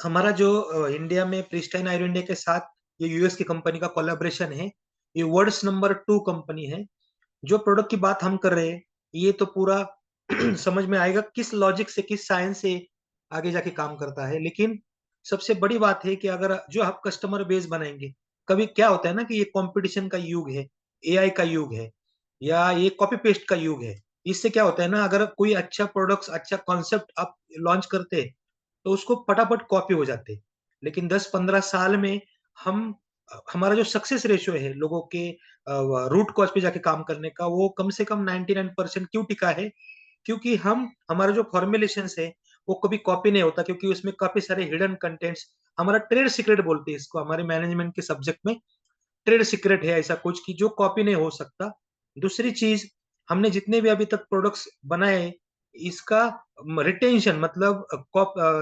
हमारा जो इंडिया में प्रिस्टाइन आयरन इंडिया के साथ ये यूएस की कंपनी का कोलैबोरेशन है। ये वर्ल्ड्स नंबर 2 कंपनी है। जो प्रोडक्ट की बात हम कर रहे हैं, ये तो पूरा समझ में आएगा किस लॉजिक से, किस साइंस से आगे जाके काम करता है। लेकिन सबसे बड़ी बात है कि अगर जो आप कस्टमर बेस बनाएंगे, कभी क्या होता है ना कि ये कंपटीशन का युग है, एआई का युग है, या ये कॉपी पेस्ट का युग है। इससे क्या होता है ना, अगर कोई अच्छा प्रोडक्ट्स, अच्छा कॉन्सेप्ट आप लॉन्च करते हैं, तो उसको फटाफट कॉपी हो जाते हैं। लेकिन 10-15 साल में हम हमारा जो सक्सेस रेशियो है लोगों के रूट कॉज पे जाके काम करने का, वो कम से कम 99% क्यों टिका है? क्योंकि हम हमारा जो फॉर्मुलेशंस है, वो कभी कॉपी नहीं होता, क्योंकि उसमें काफ़ी सारे हिडन कंटेंट्स, हमारा ट्रेड सीक्रेट बोलते हैं इसको, हमारे मैनेजमेंट के सब्जेक्ट में ट्रेड सीक्रेट है ऐसा कुछ कि जो कॉपी नहीं हो सकता। दूसरी चीज़, हमने जितने भी अभी तक प्रोडक्ट्स बनाए, इसका रिटेंशन मतलब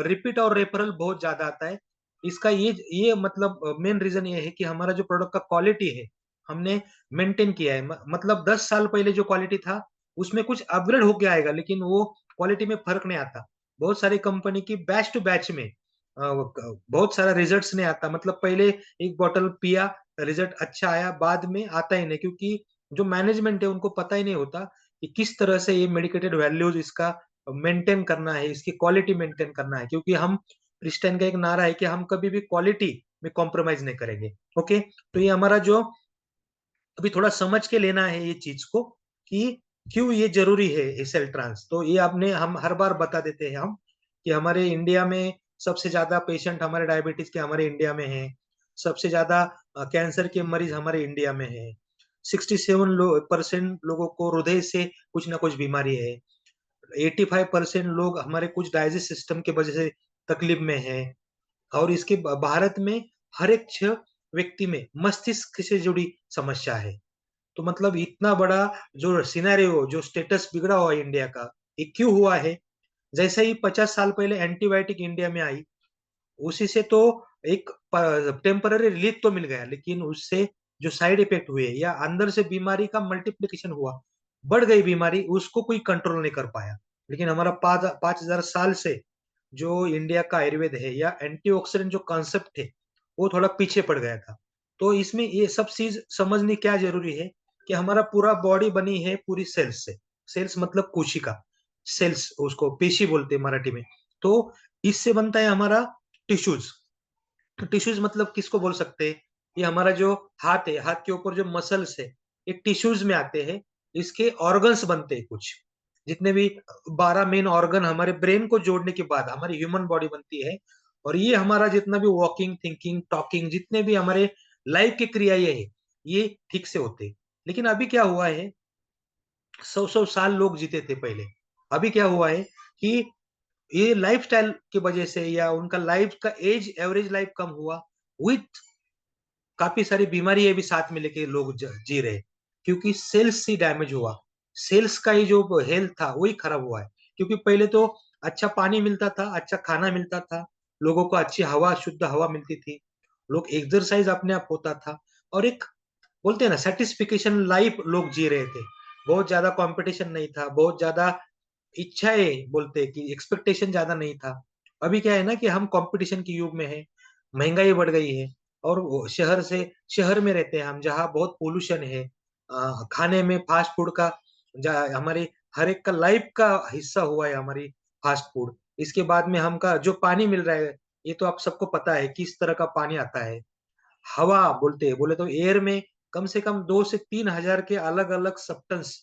रिपीट और रेफरल बहुत ज़्यादा आता है। इसका ये मतलब मेन रीज़न ये है कि हमारा जो प्रोडक्ट का क्वालिटी है, हमने मेंटेन किया है। मतलब 10 साल पहले जो क्वालिटी था, उसमें कुछ अपग्रेड होके आएगा, लेकिन वो क्वालिटी में फ़र्क नहीं आता। बहुत सारी कंपनी की बैच टू बैच में बहुत सारा रिजल्ट्स नहीं आता। मतलब पहले एक बॉटल पिया, रिजल्ट अच्छा आया, बाद में आता ही नहीं, क्योंकि जो मैनेजमेंट है उनको पता ही नहीं होता कि किस तरह से ये मेडिकेटेड वैल्यूज इसका मेंटेन करना है, इसकी क्वालिटी मेंटेन करना है। क्योंकि हम प्रिस्टाइन का एक नारा है कि हम कभी भी क्वालिटी में कॉम्प्रोमाइज नहीं करेंगे। ओके, तो ये हमारा जो अभी थोड़ा समझ के लेना है ये चीज को कि क्यों ये जरूरी है ये सेल ट्रांस। तो ये आपने हम हर बार बता देते हैं हम कि हमारे इंडिया में सबसे ज्यादा पेशेंट हमारे डायबिटीज के हमारे इंडिया में है। सबसे ज्यादा कैंसर के मरीज हमारे इंडिया में है। 67% लोगों को हृदय से कुछ ना कुछ बीमारी है। 85% लोग हमारे कुछ डाइजेस्ट सिस्टम के वजह से तकलीफ में है। और इसके भारत में हर एक 6 व्यक्ति में मस्तिष्क से जुड़ी समस्या है। तो मतलब इतना बड़ा जो सिनेरियो, जो स्टेटस बिगड़ा हुआ है इंडिया का, ये क्यों हुआ है? जैसे ही 50 साल पहले एंटीबायोटिक इंडिया में आई, उसी से तो एक टेम्पररी रिलीफ तो मिल गया, लेकिन उससे जो साइड इफेक्ट हुए या अंदर से बीमारी का मल्टीप्लिकेशन हुआ, बढ़ गई बीमारी, उसको कोई कंट्रोल नहीं कर पाया। लेकिन हमारा 5,000 साल से जो इंडिया का आयुर्वेद है या एंटीऑक्सीडेंट जो कॉन्सेप्ट है, वो थोड़ा पीछे पड़ गया था। तो इसमें ये सब चीज समझनी क्या जरूरी है कि हमारा पूरा बॉडी बनी है पूरी सेल्स से। सेल्स मतलब कोशिका, सेल्स उसको पेशी बोलते हैं मराठी में। तो इससे बनता है हमारा टिश्यूज। टिश्यूज मतलब किसको बोल सकते हैं? ये हमारा जो हाथ है, हाथ के ऊपर जो मसल्स है, ये टिश्यूज में आते हैं। इसके ऑर्गन्स बनते हैं कुछ, जितने भी 12 मेन ऑर्गन हमारे ब्रेन को जोड़ने के बाद हमारी ह्यूमन बॉडी बनती है। और ये हमारा जितना भी वॉकिंग, थिंकिंग, टॉकिंग, जितने भी हमारे लाइफ की क्रियाएं हैं, ये ठीक से होते हैं। लेकिन अभी क्या हुआ है, 100-100 साल लोग जीते थे पहले। अभी क्या हुआ है कि ये लाइफस्टाइल की वजह से या उनका लाइफ का एज, एवरेज लाइफ कम हुआ, विथ काफी सारी बीमारी ये भी साथ में लेके लोग जी रहे, क्योंकि सेल्स ही डैमेज हुआ। सेल्स का ही जो हेल्थ था वही खराब हुआ है। क्योंकि पहले तो अच्छा पानी मिलता था, अच्छा खाना मिलता था, लोगों को अच्छी हवा, शुद्ध हवा मिलती थी, लोग एक्सरसाइज अपने आप होता था, और एक बोलते हैं ना सेटिस्फिकेशन लाइफ लोग जी रहे थे। बहुत ज्यादा कंपटीशन नहीं था, बहुत ज्यादा इच्छाएं बोलते हैं कि एक्सपेक्टेशन ज्यादा नहीं था। अभी क्या है ना कि हम कंपटीशन के युग में है, महंगाई बढ़ गई है, और शहर में रहते हैं हम, जहाँ बहुत पोल्यूशन है। खाने में फास्ट फूड का हमारे हर एक का लाइफ का हिस्सा हुआ है हमारी फास्ट फूड। इसके बाद में हमका जो पानी मिल रहा है, ये तो आप सबको पता है किस तरह का पानी आता है। हवा बोलते हैं, बोले तो एयर में कम से कम 2 से 3 हजार के अलग अलग सब्सटेंस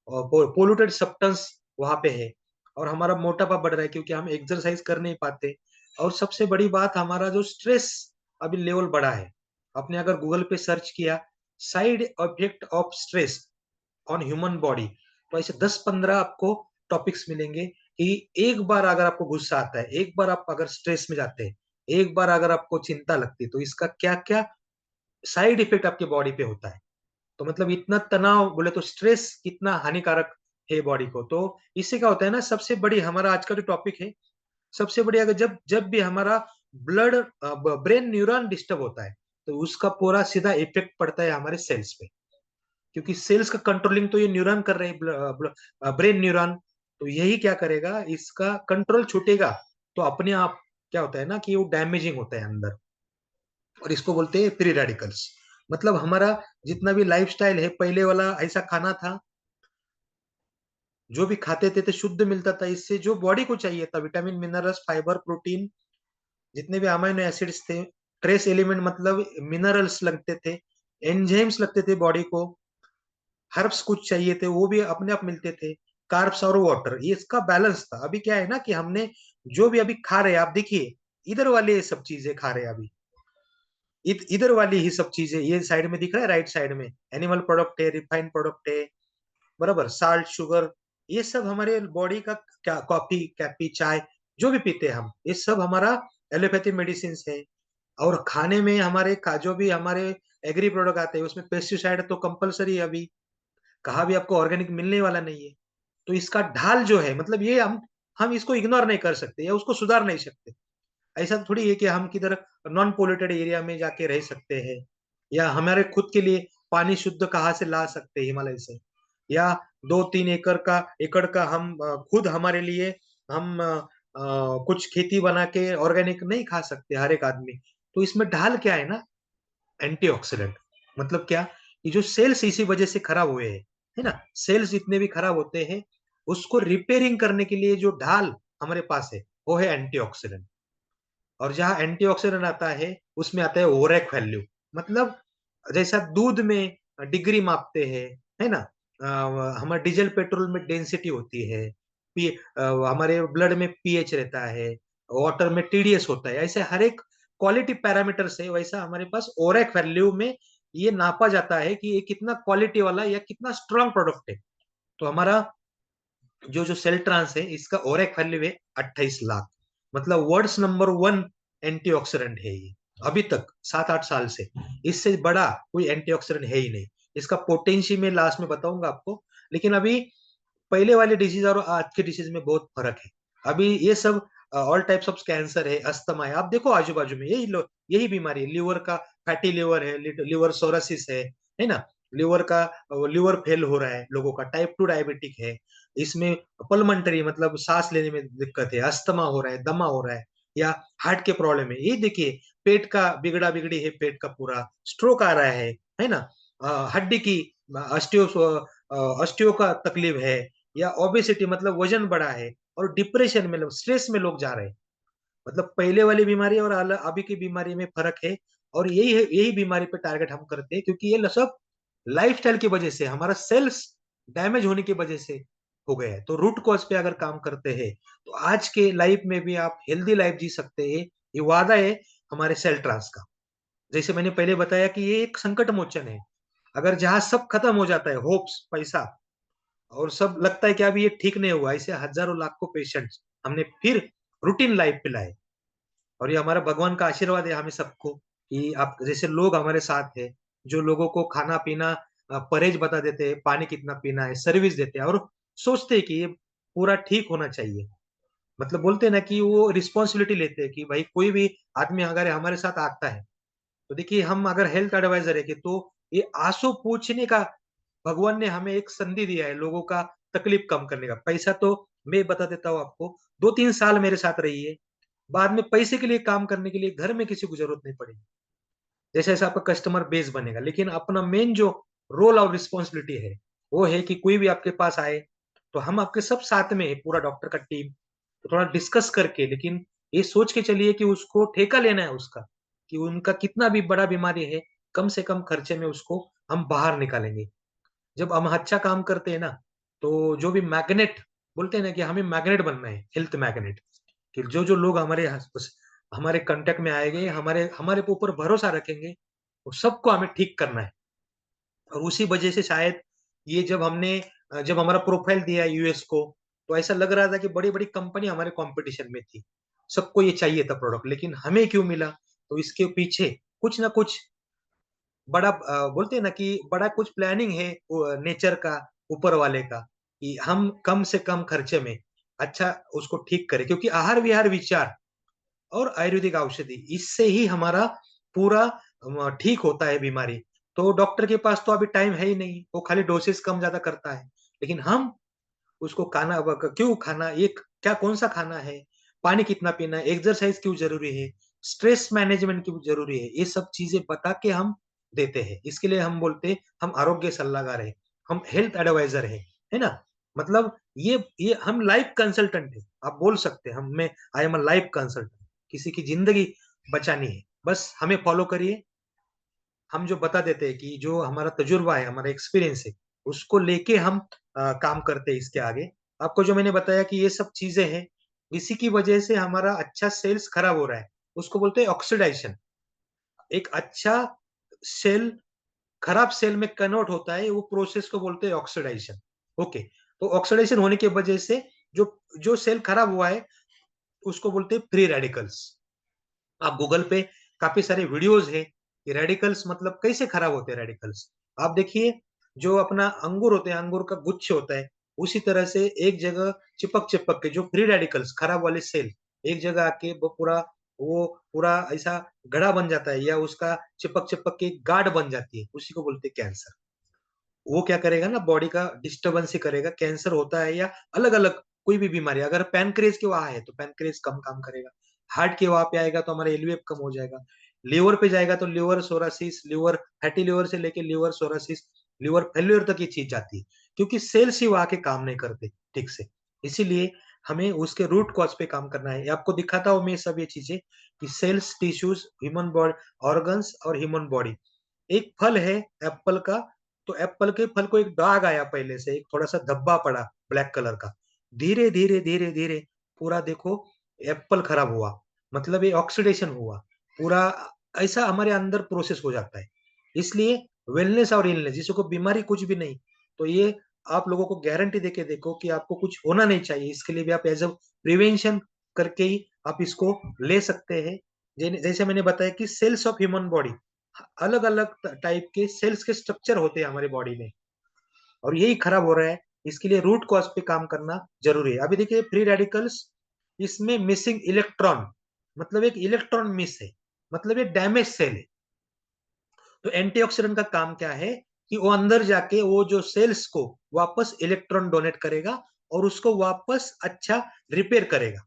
और पोल्यूटेड सब्सटेंस वहां पे है। और हमारा मोटापा बढ़ रहा है क्योंकि हम एक्सरसाइज कर नहीं पाते। और सबसे बड़ी बात, हमारा जो स्ट्रेस अभी लेवल बढ़ा है। आपने अगर गूगल पे सर्च किया side effect of stress on human body, तो ऐसे 10-15 आपको टॉपिक्स मिलेंगे कि एक बार अगर आपको गुस्सा आता है, एक बार आप अगर स्ट्रेस में जाते हैं, एक बार अगर आपको चिंता लगती है, तो इसका क्या क्या साइड इफेक्ट आपके बॉडी पे होता है। तो मतलब इतना तनाव, बोले तो स्ट्रेस कितना हानिकारक है बॉडी को। तो इससे क्या होता है ना, सबसे बड़ी हमारा आज का जो टॉपिक है, सबसे बड़ी, अगर जब जब भी हमारा ब्लड ब्रेन न्यूरॉन डिस्टर्ब होता है, तो उसका पूरा सीधा इफेक्ट पड़ता है हमारे सेल्स पे। क्योंकि सेल्स का कंट्रोलिंग तो ये न्यूरॉन कर रहे हैं, ब्रेन न्यूरॉन। तो यही क्या करेगा, इसका कंट्रोल छूटेगा तो अपने आप क्या होता है ना कि वो डैमेजिंग होता है अंदर, और इसको बोलते हैं फ्री रेडिकल्स। मतलब हमारा जितना भी लाइफस्टाइल है पहले वाला ऐसा खाना था, जो भी खाते थे तो शुद्ध मिलता था, इससे जो बॉडी को चाहिए था विटामिन मिनरल्स फाइबर प्रोटीन, जितने भी अमाइनो एसिड्स थे, ट्रेस एलिमेंट मतलब मिनरल्स लगते थे, एंजाइम्स लगते थे बॉडी को, हर्ब्स कुछ चाहिए थे वो भी अपने आप मिलते थे, कार्ब्स और वाटर, ये इसका बैलेंस था। अभी क्या है ना कि हमने जो भी अभी खा रहे हैं, आप देखिए इधर वाले ये सब चीजें खा रहे हैं अभी, इधर वाली ही सब चीजें, ये साइड में दिख रहा है राइट साइड में, एनिमल प्रोडक्ट है, रिफाइंड प्रोडक्ट है, बराबर, साल्ट शुगर, ये सब हमारे बॉडी का, क्या कॉफी कैफी चाय जो भी पीते हैं हम, ये सब हमारा एलोपैथी मेडिसिन है। और खाने में हमारे जो भी हमारे एग्री प्रोडक्ट आते हैं उसमें पेस्टिसाइड तो कंपलसरी है अभी, कहा भी आपको ऑर्गेनिक मिलने वाला नहीं है। तो इसका ढाल जो है, मतलब ये हम इसको इग्नोर नहीं कर सकते या उसको सुधार नहीं सकते। ऐसा थोड़ी है कि हम किधर नॉन पोल्यूटेड एरिया में जाके रह सकते हैं, या हमारे खुद के लिए पानी शुद्ध कहाँ से ला सकते हैं हिमालय से, या 2-3 एकड़ का हम खुद हमारे लिए हम कुछ खेती बना के ऑर्गेनिक नहीं खा सकते हर एक आदमी। तो इसमें ढाल क्या है ना, एंटीऑक्सीडेंट। मतलब क्या, ये जो सेल्स इसी वजह से खराब हुए हैं, है ना, सेल्स जितने भी खराब होते हैं उसको रिपेयरिंग करने के लिए जो ढाल हमारे पास है वो है एंटीऑक्सीडेंट। और जहां एंटीऑक्सीडेंट आता है उसमें आता है ओरेक वैल्यू। मतलब जैसा दूध में डिग्री मापते हैं, है ना, हमारे डीजल पेट्रोल में डेंसिटी होती है, हमारे ब्लड में पीएच रहता है, वाटर में टीडीएस होता है, ऐसे हर एक क्वालिटी पैरामीटर से, वैसा हमारे पास ओरेक वैल्यू में ये नापा जाता है कि ये कितना क्वालिटी वाला या कितना स्ट्रांग प्रोडक्ट है। तो हमारा जो जो सेल ट्रांस है इसका ओरेक वैल्यू है 28 लाख। मतलब वर्ड्स नंबर 1 एंटीऑक्सीडेंट है ये, अभी तक 7-8 साल से, इससे बड़ा कोई एंटीऑक्सीडेंट है ही नहीं। इसका पोटेंशियल मैं लास्ट में बताऊंगा आपको। लेकिन अभी पहले वाले डिजीज और आज के डिजीज में बहुत फर्क है। अभी ये सब ऑल टाइप्स ऑफ कैंसर है, अस्थमा है, आप देखो आजू बाजू में यही बीमारी है, लिवर का फैटी लिवर है, लिवर सोरासिस है ना, लिवर का लिवर फेल हो रहा है लोगों का, टाइप 2 डायबिटिक है, इसमें पल्मोनरी मतलब सांस लेने में दिक्कत है, अस्थमा हो रहा है, दमा हो रहा है, या हार्ट के प्रॉब्लम है, ये देखिए पेट का बिगड़ा बिगड़ी है, पेट का पूरा स्ट्रोक आ रहा है ना, हड्डी की ऑस्टियो ऑस्टियो का तकलीफ है, या ओबेसिटी मतलब वजन बढ़ा है, और डिप्रेशन में लोग, स्ट्रेस में लोग जा रहे हैं। मतलब पहले वाली बीमारी और अभी की बीमारी में फर्क है। और यही बीमारी पे टारगेट हम करते हैं, क्योंकि ये सब लाइफस्टाइल की वजह से, हमारा सेल्स डैमेज होने की वजह से हो गया है। तो रूट कॉज पे अगर काम करते हैं तो आज के लाइफ में भी आप हेल्दी लाइफ जी सकते हैं। ये वादा है हमारे सेल ट्रांस का। जैसे मैंने पहले बताया कि ये एक संकट मोचन है। अगर जहां सब खत्म हो जाता है, होप्स, पैसा, और सब लगता है कि अभी ये ठीक नहीं हुआ, ऐसे हजारों लाखों पेशेंट्स हमने फिर रूटीन लाइफ पे लाए। और ये हमारा भगवान का आशीर्वाद है हमें सबको, कि आप जैसे लोग हमारे साथ है, जो लोगों को खाना पीना परहेज बता देते हैं, पानी कितना पीना है, सर्विस देते हैं, और सोचते हैं कि ये पूरा ठीक होना चाहिए। मतलब बोलते हैं ना कि वो रिस्पॉन्सिबिलिटी लेते हैं कि भाई कोई भी आदमी अगर हमारे साथ आता है, तो देखिए हम अगर हेल्थ एडवाइजर है कि, तो ये आंसू पूछने का भगवान ने हमें एक संधि दिया है लोगों का तकलीफ कम करने का। पैसा तो मैं बता देता हूँ आपको, 2-3 साल मेरे साथ रही है, बाद में पैसे के लिए काम करने के लिए घर में किसी को जरूरत नहीं पड़ेगी। जैसे जैसे आपका कस्टमर बेस बनेगा, लेकिन अपना मेन जो रोल और रिस्पॉन्सिबिलिटी है वो है कि कोई भी आपके पास आए तो हम आपके सब साथ में है, पूरा डॉक्टर का टीम, तो थोड़ा डिस्कस करके, लेकिन ये सोच के चलिए कि उसको ठेका लेना है उसका, कि उनका कितना भी बड़ा बीमारी है, कम से कम खर्चे में उसको हम बाहर निकालेंगे। जब हम अच्छा काम करते हैं ना, तो जो भी मैग्नेट, बोलते हैं ना कि हमें मैग्नेट बनना है, हेल्थ मैग्नेट, कि जो जो लोग हमारे कांटेक्ट में आएंगे, हमारे हमारे ऊपर भरोसा रखेंगे, वो सबको हमें ठीक करना है। और उसी वजह से शायद ये जब हमारा प्रोफाइल दिया यूएस को, तो ऐसा लग रहा था कि बड़ी बड़ी कंपनी हमारे कंपटीशन में थी, सबको ये चाहिए था प्रोडक्ट, लेकिन हमें क्यों मिला? तो इसके पीछे कुछ ना कुछ बड़ा, बोलते हैं ना कि बड़ा कुछ प्लानिंग है नेचर का, ऊपर वाले का, कि हम कम से कम खर्चे में अच्छा उसको ठीक करें, क्योंकि आहार विहार विचार और आयुर्वेदिक औषधि, इससे ही हमारा पूरा ठीक होता है बीमारी। तो डॉक्टर के पास तो अभी टाइम है ही नहीं, वो खाली डोसेस कम ज्यादा करता है। लेकिन हम उसको खाना क्यों खाना, ये क्या कौन सा खाना है, पानी कितना पीना है, एक्सरसाइज क्यों जरूरी है, स्ट्रेस मैनेजमेंट क्यों जरूरी है, ये सब चीजें बता के हम देते हैं। इसके लिए हम बोलते हैं हम आरोग्य सलाहकार है, हम हेल्थ एडवाइजर है ना। मतलब ये हम लाइफ कंसल्टेंट है, आप बोल सकते हैं हम मैं I am a life consultant. किसी की जिंदगी बचानी है, बस हमें फॉलो करिए। हम जो बता देते हैं कि जो हमारा तजुर्बा है, हमारा एक्सपीरियंस है, उसको लेके हम काम करते हैं इसके आगे। आपको जो मैंने बताया कि ये सब चीजें हैं, इसी की वजह से हमारा अच्छा सेल्स खराब हो रहा है, उसको बोलते हैं ऑक्सीडाइजेशन। एक अच्छा सेल खराब सेल में कन्वर्ट होता है, वो प्रोसेस को बोलते हैं ऑक्सीडाइजेशन। ओके, तो ऑक्सीडाइजेशन होने की वजह से जो जो सेल खराब हुआ है उसको बोलते हैं फ्री रेडिकल्स। आप गूगल पे काफी सारे वीडियोस है कि रेडिकल्स मतलब कैसे खराब होते हैं रेडिकल्स। आप देखिए, जो अपना अंगूर होते हैं, अंगूर का गुच्छ होता है, उसी तरह से एक जगह चिपक चिपक के जो फ्री रेडिकल्स खराब वाले सेल एक जगह आके वो पूरा ऐसा गड़ा बन जाता है, या उसका चिपक चिपक के गाढ़ बन जाती है, उसी को बोलते हैं कैंसर। वो क्या करेगा ना, बॉडी का डिस्टर्बेंस ही करेगा। कैंसर होता है या अलग अलग कोई भी बीमारी, अगर पैनक्रेस के वहां है तो पैनक्रेस कम काम करेगा, हार्ट के वहां पे आएगा तो हमारा एलवीएफ कम हो जाएगा, लिवर पे जाएगा तो liver psoriasis, liver fatty liver से लेके लिवर सोरासिस, लिवर फेल्योर तक ये चीज जाती है, क्योंकि सेल्स ही वहां के काम नहीं करते ठीक से। इसीलिए हमें उसके रूट कॉज पे काम करना है। आपको दिखाता हूँ मैं सब ये चीजें कि cells, tissues, human body, organs और ह्यूमन बॉडी। एक फल है एप्पल का, तो एप्पल के फल को एक दाग आया, पहले से एक थोड़ा सा धब्बा पड़ा ब्लैक कलर का, धीरे धीरे धीरे धीरे पूरा देखो एप्पल खराब हुआ, मतलब ये ऑक्सीडेशन हुआ पूरा। ऐसा हमारे अंदर प्रोसेस हो जाता है। इसलिए वेलनेस और इलनेस, जिसको बीमारी कुछ भी नहीं, तो ये आप लोगों को गारंटी देके देखो कि आपको कुछ होना नहीं चाहिए। इसके लिए भी आप एज अ प्रिवेंशन करके ही आप इसको ले सकते हैं। जैसे मैंने बताया कि सेल्स ऑफ ह्यूमन बॉडी, अलग अलग टाइप के सेल्स के स्ट्रक्चर होते हैं हमारे बॉडी में, और यही खराब हो रहा है। इसके लिए रूट कॉज पे काम करना जरूरी है। अभी देखिए फ्री रेडिकल्स, इसमें मिसिंग इलेक्ट्रॉन, मतलब एक इलेक्ट्रॉन मिस है, मतलब ये डैमेज सेल है। तो एंटीऑक्सीडेंट का काम क्या है कि वो अंदर जाके वो जो सेल्स को वापस इलेक्ट्रॉन डोनेट करेगा और उसको वापस अच्छा रिपेयर करेगा,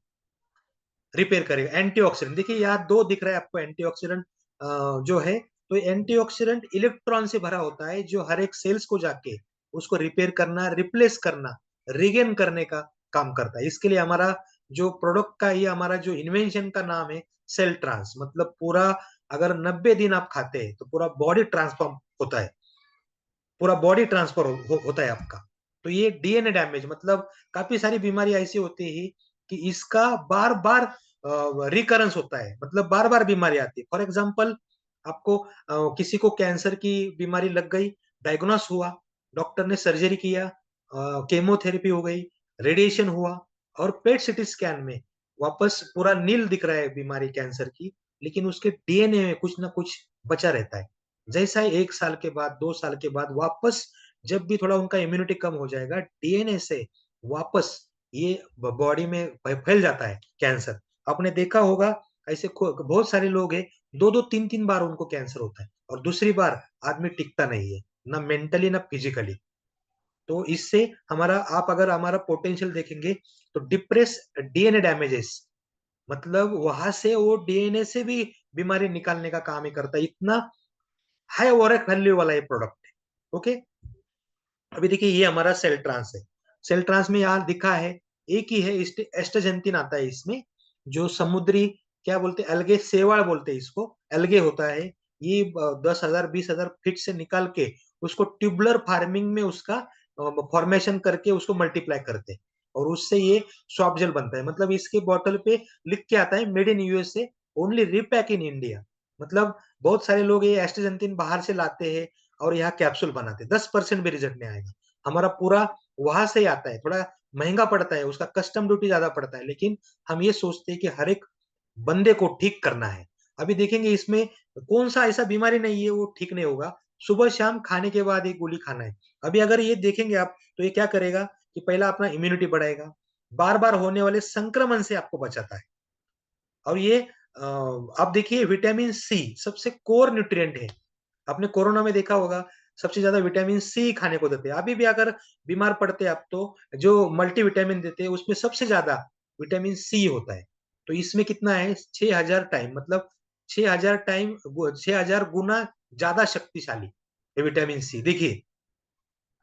एंटीऑक्सीडेंट। देखिए यहाँ दो दिख रहा है आपको एंटीऑक्सीडेंट जो है, तो एंटीऑक्सीडेंट इलेक्ट्रॉन से भरा होता है, जो हर एक सेल्स को जाके उसको रिपेयर करना, रिप्लेस करना, रिगेन करने का काम करता है। इसके लिए हमारा जो प्रोडक्ट का, ये हमारा जो इन्वेंशन का नाम है सेल ट्रांस। मतलब पूरा अगर 90 दिन आप खाते हैं तो पूरा बॉडी ट्रांसफॉर्म होता है, पूरा बॉडी ट्रांसफर होता है आपका। तो ये डीएनए डैमेज, मतलब काफी सारी बीमारी ऐसी होती है कि इसका बार बार रिकरेंस होता है, मतलब बार बार बीमारी आती है। फॉर एग्जाम्पल, आपको किसी को कैंसर की बीमारी लग गई, डायग्नोस हुआ, डॉक्टर ने सर्जरी किया, केमोथेरेपी हो गई, रेडिएशन हुआ, और पेट सिटी स्कैन में वापस पूरा नील दिख रहा है बीमारी कैंसर की, लेकिन उसके डीएनए में कुछ ना कुछ बचा रहता है। जैसा ही 1 साल के बाद, 2 साल के बाद वापस जब भी थोड़ा उनका इम्यूनिटी कम हो जाएगा, डीएनए से वापस ये बॉडी में फैल जाता है कैंसर। आपने देखा होगा ऐसे बहुत सारे लोग हैं, दो दो तीन तीन बार उनको कैंसर होता है, और दूसरी बार आदमी टिकता नहीं है, ना मेंटली ना फिजिकली। तो इससे हमारा, आप अगर हमारा पोटेंशियल देखेंगे, तो डिप्रेस डीएनए डैमेजेस, मतलब वहां से वो डीएनए से भी बीमारी निकालने का काम ही करता है। इतना हाई ओरिक वैल्यू वाला ये प्रोडक्ट है। ओके, अभी देखिए ये हमारा सेल ट्रांस है। सेल ट्रांस में यहाँ दिखा है, एक ही है, एस्टाजेंटिन आता है इसमें, जो समुद्री क्या बोलते हैं, अलगे सेवाल बोलते हैं इसको, अलगे होता है। ये 10,000 20,000 फीट से निकाल के उसको ट्यूबुलर फार्मिंग में उसका फॉर्मेशन करके उसको मल्टीप्लाई करते हैं, और उससे ये सॉफ्ट जेल बनता है। मतलब इसके बॉटल पे लिख के आता है made in USA, only repack in India. मतलब बहुत सारे लोग ये एस्टाजेंटिन बाहर से लाते हैं और यहाँ कैप्सूल बनाते हैं, 10% भी रिजल्ट नहीं आएगा। हमारा पूरा वहां से ही आता है, थोड़ा महंगा पड़ता है, उसका कस्टम ड्यूटी ज्यादा पड़ता है, लेकिन हम ये सोचते हैं कि हर एक बंदे को ठीक करना है। अभी देखेंगे इसमें कौन सा ऐसा बीमारी नहीं है वो ठीक नहीं होगा, सुबह शाम खाने के बाद एक गोली खाना है। अभी अगर ये देखेंगे आप, तो ये क्या करेगा कि पहला अपना इम्यूनिटी बढ़ाएगा, बार बार होने वाले संक्रमण से आपको बचाता है। और ये आप देखिए विटामिन सी सबसे कोर न्यूट्रिएंट है। आपने कोरोना में देखा होगा सबसे ज्यादा विटामिन सी खाने को देते हैं। अभी भी अगर बीमार पड़ते हैं आप तो जो मल्टीविटामिन देते हैं उसमें सबसे ज्यादा विटामिन सी होता है। तो इसमें कितना है 6000 टाइम मतलब 6000 टाइम 6000 गुना ज्यादा शक्तिशाली है विटामिन सी। देखिए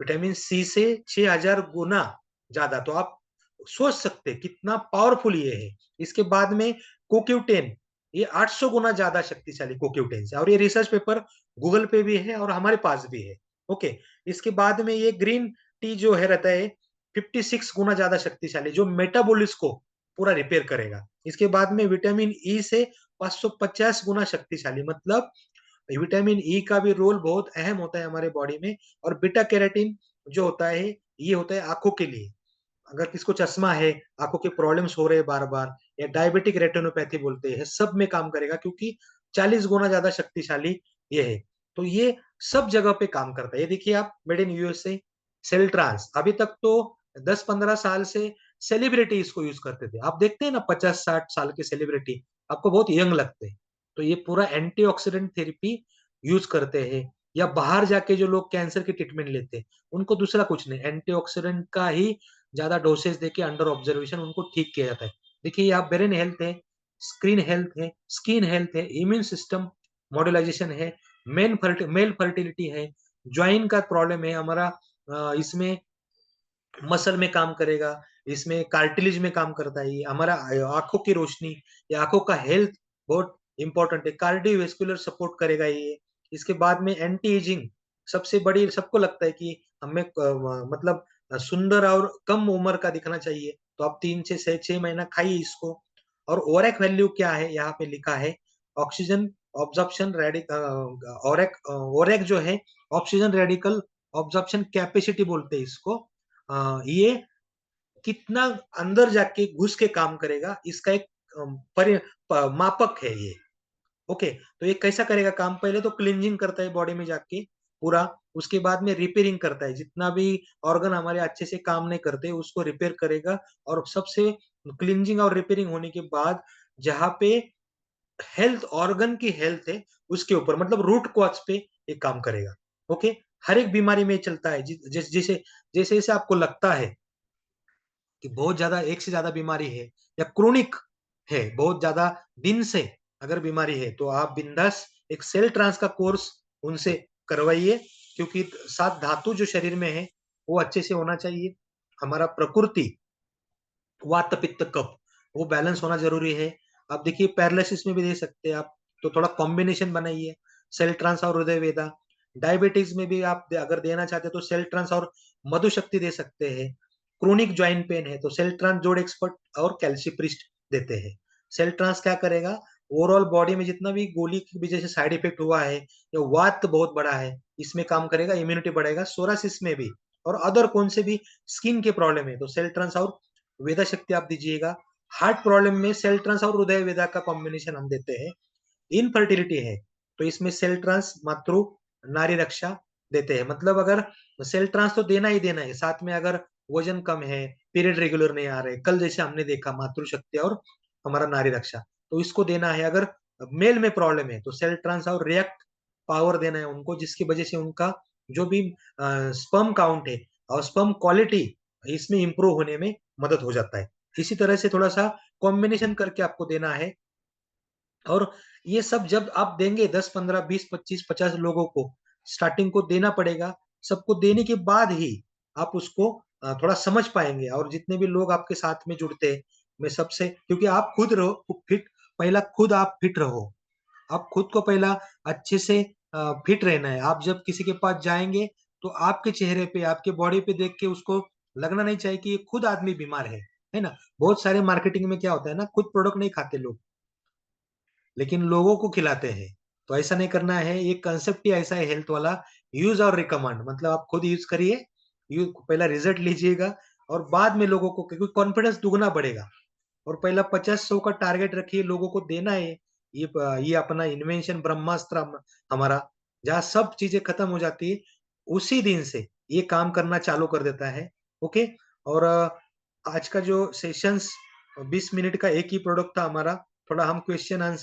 विटामिन सी से 6000 गुना ज्यादा, तो आप सोच सकते हैं कितना पावरफुल ये है। इसके बाद में कोक्यूटेन, ये 800 गुना ज्यादा शक्तिशाली कोक्यूटेन से, और ये रिसर्च पेपर गूगल पे भी है और हमारे पास भी है। ओके, इसके बाद में ये ग्रीन टी जो है रहता है 56 गुना ज्यादा शक्तिशाली, जो मेटाबॉलिज्म को पूरा रिपेयर करेगा। इसके बाद में विटामिन ई से 550 गुना शक्तिशाली, मतलब विटामिन ई का भी रोल बहुत अहम होता है हमारे बॉडी में। और बीटा कैरोटीन जो होता है ये होता है आंखों के लिए। अगर किसको चश्मा है, आंखों के प्रॉब्लम्स हो रहे हैं बार-बार, या डायबिटिक रेटिनोपैथी बोलते हैं, सब में काम करेगा क्योंकि 40 गुना ज्यादा शक्तिशाली ये है। तो ये सब जगह पे काम करता है। ये देखिए आप made in USA cell trans, अभी तक तो 10-15 साल से सेलिब्रिटी इसको यूज करते थे। आप देखते हैं ना 50-60 साल के सेलिब्रिटी आपको बहुत यंग लगते हैं। तो ये पूरा एंटीऑक्सीडेंट थेरेपी यूज करते हैं। या बाहर जाके जो लोग कैंसर की ट्रीटमेंट लेते हैं उनको दूसरा कुछ नहीं, एंटीऑक्सीडेंट का ही ज्यादा डोसेज देके अंडर ऑब्जर्वेशन उनको ठीक किया जाता है। देखिए यहाँ ब्रेन हेल्थ है, स्क्रीन हेल्थ है, स्किन हेल्थ है, इम्यून सिस्टम मॉड्यूलाइजेशन है, मेल फर्टिलिटी है, ज्वाइन का प्रॉब्लम है हमारा, इसमें मसल में काम करेगा, इसमें कार्टिलेज में काम करता है, ये हमारा आंखों की रोशनी या आंखों का हेल्थ बहुत इंपॉर्टेंट है, कार्डियोवेस्कुलर सपोर्ट करेगा ये। इसके बाद में एंटी एजिंग, सबसे बड़ी सबको लगता है कि हमें मतलब सुंदर और कम उम्र का दिखना चाहिए, तो आप 3 से 6 महीना खाइए इसको। और ओरेक वैल्यू क्या है यहाँ पे लिखा है, ऑक्सीजन ऑब्जॉर्प्शन रेडिक ओरेक ओरेक जो है ऑक्सीजन रेडिकल ऑब्जॉर्प्शन कैपेसिटी बोलते हैं इसको। ये कितना अंदर जाके घुस के काम करेगा इसका एक मापक है ये। ओके, तो ये कैसा करेगा काम, पहले तो क्लींजिंग करता है बॉडी में जाके पूरा, उसके बाद में रिपेयरिंग करता है, जितना भी ऑर्गन हमारे अच्छे से काम नहीं करते उसको रिपेयर करेगा। और सबसे क्लींजिंग और रिपेयरिंग होने के बाद जहाँ पे हेल्थ ऑर्गन की हेल्थ है उसके ऊपर, मतलब रूट कॉज पे ये काम करेगा। ओके, हर एक बीमारी में चलता है, जैसे जैसे जैसे आपको लगता है कि बहुत ज्यादा एक से ज्यादा बीमारी है या क्रोनिक है, बहुत ज्यादा दिन से अगर बीमारी है, तो आप बिंदास एक सेल ट्रांस का कोर्स उनसे करवाइए, क्योंकि 7 धातु जो शरीर में है वो अच्छे से होना चाहिए। हमारा प्रकृति वात पित्त कफ वो बैलेंस होना जरूरी है। आप देखिए पैरालिसिस में भी दे सकते हैं आप, तो थोड़ा कॉम्बिनेशन बनाइए सेल ट्रांस और हृदय वेदा। डायबिटीज में भी आप अगर देना चाहते हैं तो सेल ट्रांस और मधु शक्ति दे सकते हैं। क्रोनिक ज्वाइंट पेन है तो सेल ट्रांस जोड़ एक्सपर्ट और कैल्सीप्रिस्ट देते हैं। सेल ट्रांस क्या करेगा, ओवरऑल बॉडी में जितना भी गोली की वजह से साइड इफेक्ट हुआ है या वात बहुत बड़ा है इसमें काम करेगा, इम्यूनिटी बढ़ेगा, सोरासिस में भी, और अदर कौन से भी स्किन के प्रॉब्लम है तो सेल ट्रांस और वेदा शक्ति आप दीजिएगा। हार्ट प्रॉब्लम में सेल ट्रांस और हृदय वेदा का कॉम्बिनेशन हम देते हैं। इनफर्टिलिटी है तो इसमें सेल ट्रांस मातृ नारी रक्षा देते हैं, मतलब अगर सेल ट्रांस तो देना ही देना है, साथ में अगर वजन कम है, पीरियड रेगुलर नहीं आ रहे, कल जैसे हमने देखा मातृशक्ति और हमारा नारी रक्षा, तो इसको देना है। अगर मेल में प्रॉब्लम है तो सेल ट्रांस और रिएक्ट पावर देना है उनको, जिसकी वजह से उनका जो भी स्पर्म काउंट है और स्पर्म क्वालिटी इसमें इंप्रूव होने में मदद हो जाता है। इसी तरह से थोड़ा सा कॉम्बिनेशन करके आपको देना है। और ये सब जब आप देंगे 10, 15, 20, 25, 50 लोगों को स्टार्टिंग को देना पड़ेगा। सबको देने के बाद ही आप उसको थोड़ा समझ पाएंगे, और जितने भी लोग आपके साथ में जुड़ते हैं मैं सबसे, क्योंकि आप खुद रहो फिट, पहला खुद आप फिट रहो, आप खुद को पहला अच्छे से फिट रहना है। आप जब किसी के पास जाएंगे तो आपके चेहरे पे आपके बॉडी पे देख के उसको लगना नहीं चाहिए कि ये खुद आदमी बीमार है ना। बहुत सारे मार्केटिंग में क्या होता है ना, खुद प्रोडक्ट नहीं खाते लोग लेकिन लोगों को खिलाते हैं। तो ऐसा नहीं करना है, ये कंसेप्ट ही ऐसा है हेल्थ वाला, यूज और रिकमेंड, मतलब आप खुद यूज करिए, पहला रिजल्ट लीजिएगा और बाद में लोगों को, क्योंकि कॉन्फिडेंस दुगना बढ़ेगा। और पहला 50-100 का टारगेट रखिए, लोगों को देना है। ये अपना इन्वेंशन ब्रह्मास्त्र हमारा, जहाँ सब चीजें खत्म हो जाती है उसी दिन से ये काम करना चालू कर देता है। ओके, और आज का जो सेशंस 20 मिनट का एक ही प्रोडक्ट था हमारा, थोड़ा हम क्वेश्चन आंसर